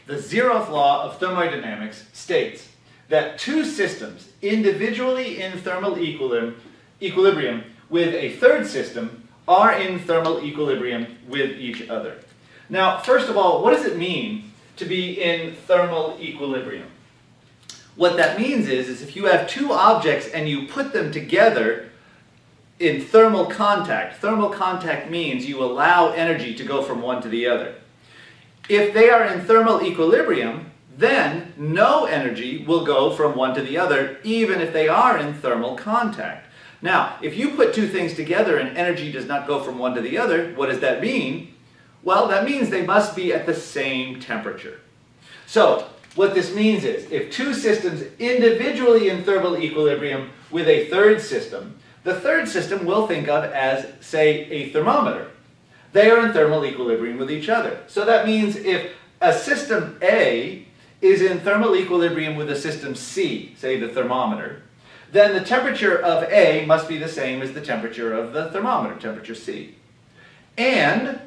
The Zeroth Law of Thermodynamics states that two systems individually in thermal equilibrium with a third system are in thermal equilibrium with each other. Now, first of all, what does it mean to be in thermal equilibrium? What that means is if you have two objects and you put them together in thermal contact means you allow energy to go from one to the other. If they are in thermal equilibrium, then no energy will go from one to the other, even if they are in thermal contact. Now, if you put two things together and energy does not go from one to the other, what does that mean? Well, that means they must be at the same temperature. So, what this means is, if two systems individually in thermal equilibrium with a third system, the third system we'll think of as, say, a thermometer. They are in thermal equilibrium with each other. So that means if a system A is in thermal equilibrium with a system C, say the thermometer, then the temperature of A must be the same as the temperature of the thermometer, temperature C. And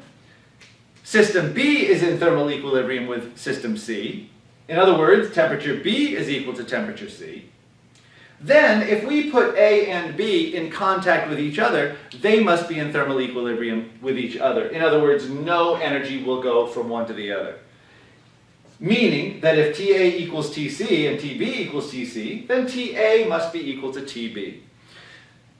system B is in thermal equilibrium with system C. In other words, temperature B is equal to temperature C. Then, if we put A and B in contact with each other, they must be in thermal equilibrium with each other. In other words, no energy will go from one to the other. Meaning that if TA equals Tc and Tb equals Tc, then Ta must be equal to Tb.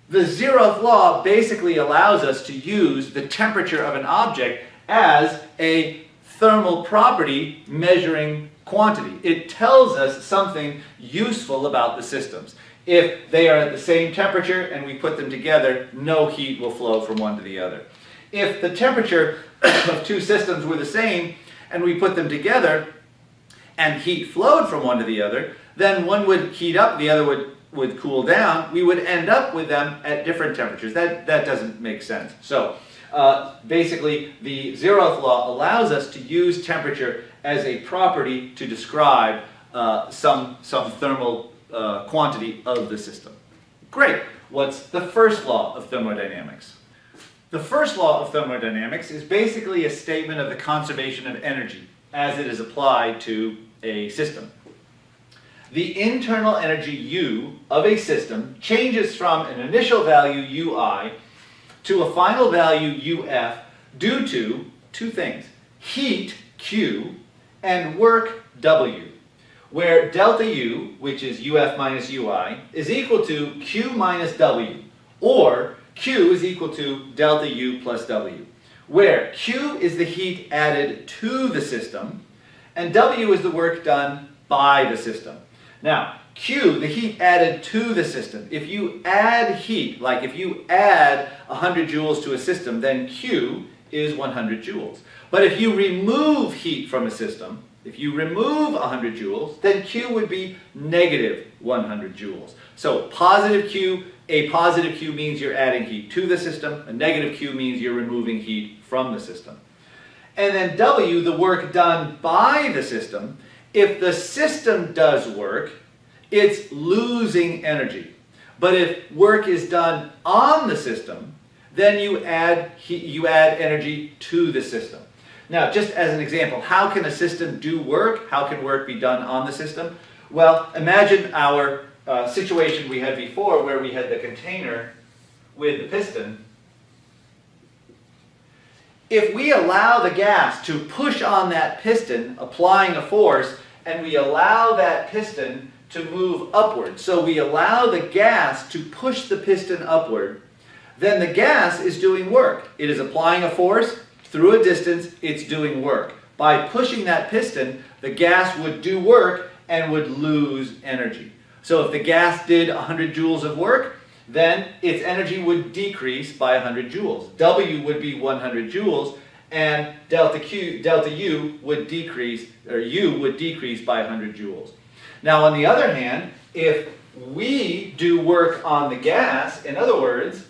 The zeroth law basically allows us to use the temperature of an object as a thermal property measuring quantity. It tells us something useful about the systems. If they are at the same temperature and we put them together, no heat will flow from one to the other. If the temperature of two systems were the same and we put them together and heat flowed from one to the other, then one would heat up, the other would cool down. We would end up with them at different temperatures. That doesn't make sense. So basically, the zeroth law allows us to use temperature as a property to describe some thermal quantity of the system. Great. What's the first law of thermodynamics? The first law of thermodynamics is basically a statement of the conservation of energy as it is applied to a system. The internal energy U of a system changes from an initial value Ui to a final value UF due to two things: heat Q and work W, where delta U, which is UF minus Ui, is equal to Q minus W, or Q is equal to delta U plus W, where Q is the heat added to the system, and W is the work done by the system. Now, Q, the heat added to the system. If you add heat, like if you add 100 joules to a system, then Q is 100 joules. But if you remove heat from a system, if you remove 100 joules, then Q would be negative 100 joules. So positive Q, a positive Q means you're adding heat to the system, a negative Q means you're removing heat from the system. And then W, the work done by the system. If the system does work, it's losing energy. But if work is done on the system, then you add energy to the system. Now, just as an example, how can a system do work? How can work be done on the system? Well, imagine our situation we had before where we had the container with the piston. If we allow the gas to push on that piston, applying a force, and we allow that piston to move upward, so we allow the gas to push the piston upward, then the gas is doing work. It is applying a force through a distance, it's doing work. By pushing that piston, the gas would do work and would lose energy. So if the gas did 100 joules of work, then its energy would decrease by 100 joules. W would be 100 joules, and delta U would decrease, or U would decrease by 100 joules. Now, on the other hand, if we do work on the gas, in other words,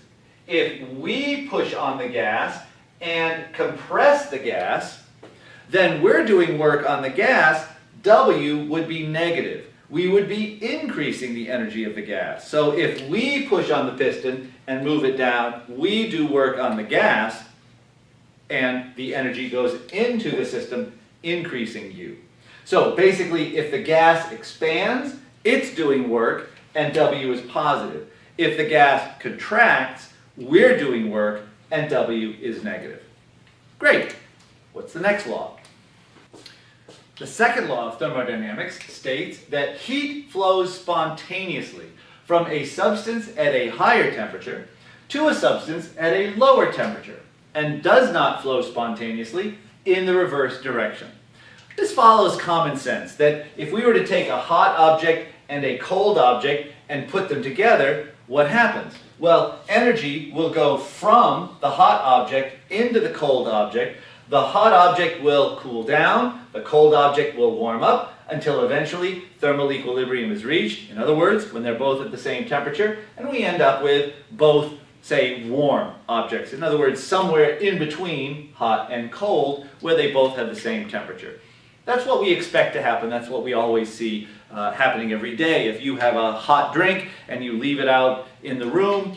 if we push on the gas and compress the gas, then we're doing work on the gas, W would be negative. We would be increasing the energy of the gas. So if we push on the piston and move it down, we do work on the gas, and the energy goes into the system, increasing U. So basically, if the gas expands, it's doing work and W is positive. If the gas contracts, we're doing work and W is negative. Great. What's the next law? The second law of thermodynamics states that heat flows spontaneously from a substance at a higher temperature to a substance at a lower temperature, and does not flow spontaneously in the reverse direction. This follows common sense, that if we were to take a hot object and a cold object and put them together, what happens? Well, energy will go from the hot object into the cold object. The hot object will cool down, the cold object will warm up, until eventually thermal equilibrium is reached. In other words, when they're both at the same temperature, and we end up with both, say, warm objects. In other words, somewhere in between hot and cold, where they both have the same temperature. That's what we expect to happen. That's what we always see happening every day. If you have a hot drink and you leave it out in the room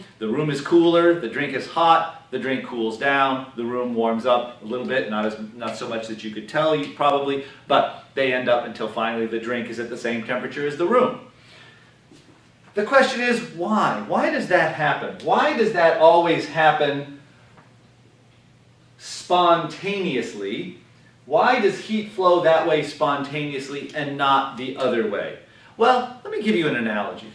is cooler, the drink is hot, the drink cools down, the room warms up a little bit, not so much that you could tell probably, but they end up until finally the drink is at the same temperature as the room. The question is why? Why does that happen? Why does that always happen spontaneously? Why does heat flow that way spontaneously and not the other way? Well, let me give you an analogy.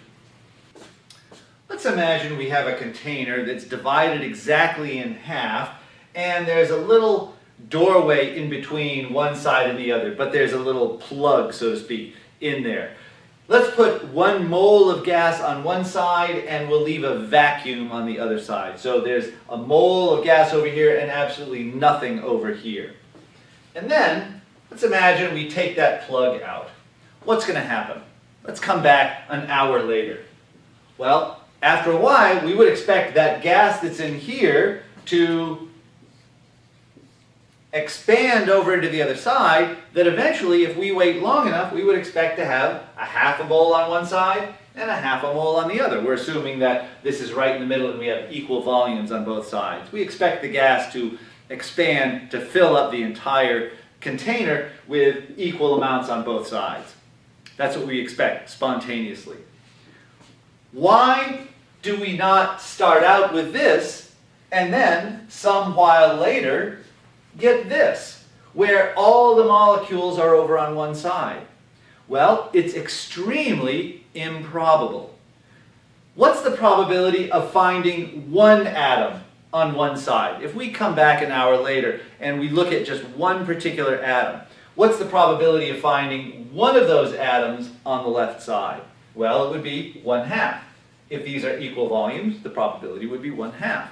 Let's imagine we have a container that's divided exactly in half, and there's a little doorway in between one side and the other, but there's a little plug, so to speak, in there. Let's put 1 mole of gas on one side and we'll leave a vacuum on the other side. So there's a mole of gas over here and absolutely nothing over here. And then, let's imagine we take that plug out. What's going to happen? Let's come back an hour later. Well, after a while, we would expect that gas that's in here to expand over into the other side, that eventually, if we wait long enough, we would expect to have a half a mole on one side and a half a mole on the other. We're assuming that this is right in the middle and we have equal volumes on both sides. We expect the gas to expand to fill up the entire container with equal amounts on both sides. That's what we expect spontaneously. Why do we not start out with this and then some while later get this, where all the molecules are over on one side? Well, it's extremely improbable. What's the probability of finding one atom on one side? If we come back an hour later and we look at just one particular atom, what's the probability of finding one of those atoms on the left side? Well, it would be 1/2. If these are equal volumes, the probability would be 1/2.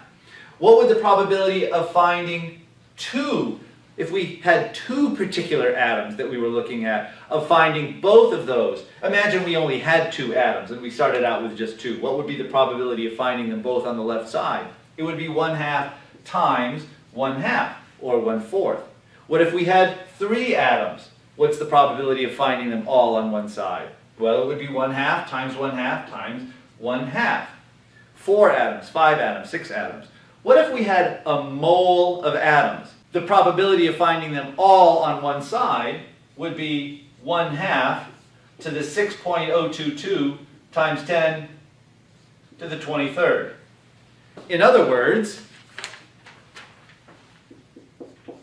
What would the probability of finding two, if we had two particular atoms that we were looking at, of finding both of those? Imagine we only had 2 atoms and we started out with just 2. What would be the probability of finding them both on the left side? It would be 1/2 times 1/2, or 1/4. What if we had 3 atoms? What's the probability of finding them all on one side? Well, it would be 1/2 times 1/2 times 1/2. 4 atoms, 5 atoms, 6 atoms. What if we had a mole of atoms? The probability of finding them all on one side would be 1/2 to the 6.022 times 10 to the 23rd. In other words,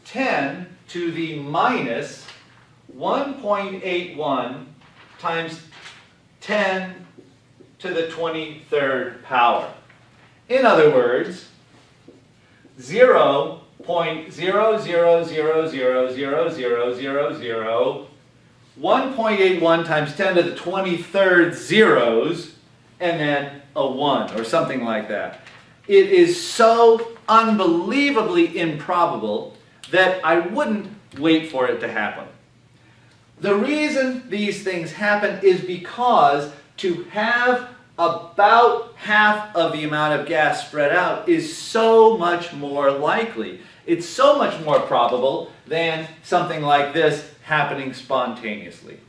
10 to the minus 1.81 times 10 to the 23rd power. In other words, 0.000000000, 1.81 times 10 to the 23rd zeros, and then a 1 or something like that. It is so unbelievably improbable that I wouldn't wait for it to happen. The reason these things happen is because to have about half of the amount of gas spread out is so much more likely. It's so much more probable than something like this happening spontaneously.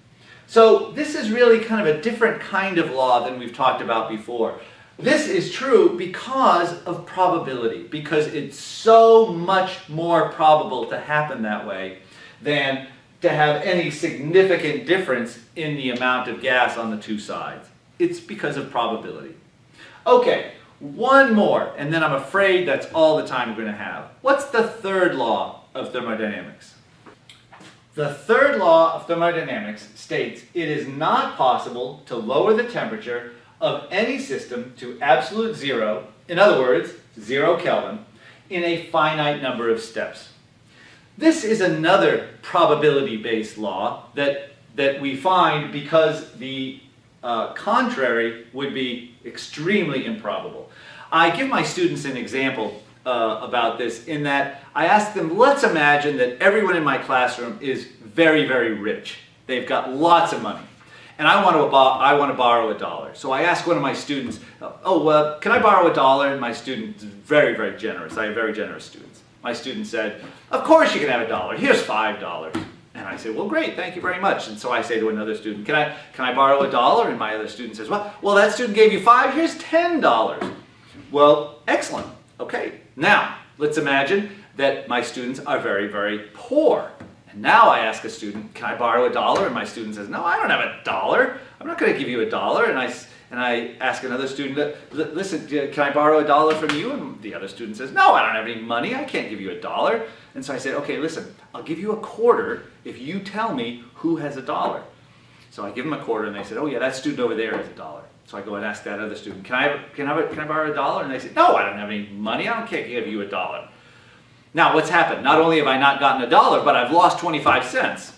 So this is really kind of a different kind of law than we've talked about before. This is true because of probability, because it's so much more probable to happen that way than to have any significant difference in the amount of gas on the two sides. It's because of probability. Okay, one more, and then I'm afraid that's all the time we're going to have. What's the third law of thermodynamics? The third law of thermodynamics states it is not possible to lower the temperature of any system to absolute zero, in other words, 0 Kelvin, in a finite number of steps. This is another probability-based law that we find because the contrary would be extremely improbable. I give my students an example about this in that I ask them, let's imagine that everyone in my classroom is very, very rich. They've got lots of money. And I want to borrow $1. So I ask one of my students, can I borrow $1? And my student is very, very generous. I have very generous students. My student said, of course you can have $1. Here's $5. And I say, well, great, thank you very much. And so I say to another student, can I borrow $1? And my other student says, well, that student gave you $5. Here's $10. Well, excellent. Okay. Now, let's imagine that my students are very, very poor. And now I ask a student, can I borrow $1? And my student says, no, I don't have $1. I'm not going to give you $1. And I ask another student, listen, can I borrow $1 from you? And the other student says, no, I don't have any money. I can't give you $1. And so I said, okay, listen, I'll give you $0.25 if you tell me who has $1. So I give them $0.25 and they said, oh yeah, that student over there has $1. So I go and ask that other student, can I borrow $1? And they say, no, I don't have any money. I can't give you $1. Now, what's happened? Not only have I not gotten $1, but I've lost 25 cents.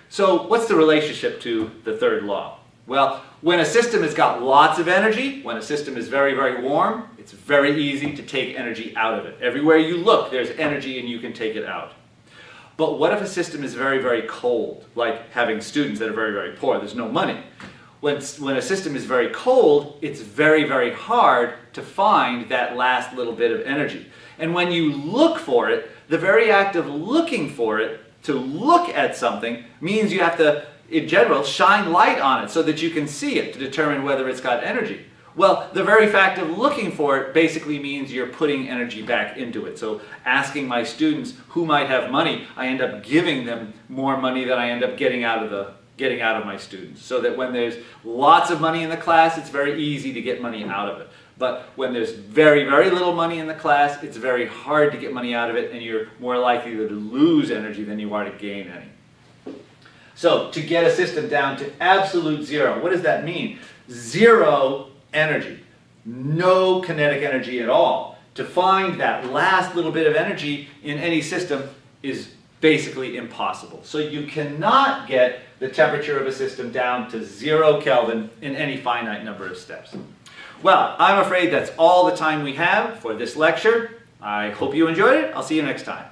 So what's the relationship to the third law? Well, when a system has got lots of energy, when a system is very, very warm, it's very easy to take energy out of it. Everywhere you look, there's energy and you can take it out. But what if a system is very, very cold, like having students that are very, very poor, there's no money. When a system is very cold, it's very, very hard to find that last little bit of energy. And when you look for it, the very act of looking for it, to look at something, means you have to, in general, shine light on it so that you can see it to determine whether it's got energy. Well, the very fact of looking for it basically means you're putting energy back into it. So asking my students who might have money, I end up giving them more money than I end up getting out of my students. So that when there's lots of money in the class, it's very easy to get money out of it. But when there's very, very little money in the class, it's very hard to get money out of it, and you're more likely to lose energy than you are to gain any. So to get a system down to absolute zero, what does that mean? Zero energy, no kinetic energy at all. To find that last little bit of energy in any system is basically impossible. So you cannot get the temperature of a system down to 0 Kelvin in any finite number of steps. Well, I'm afraid that's all the time we have for this lecture. I hope you enjoyed it. I'll see you next time.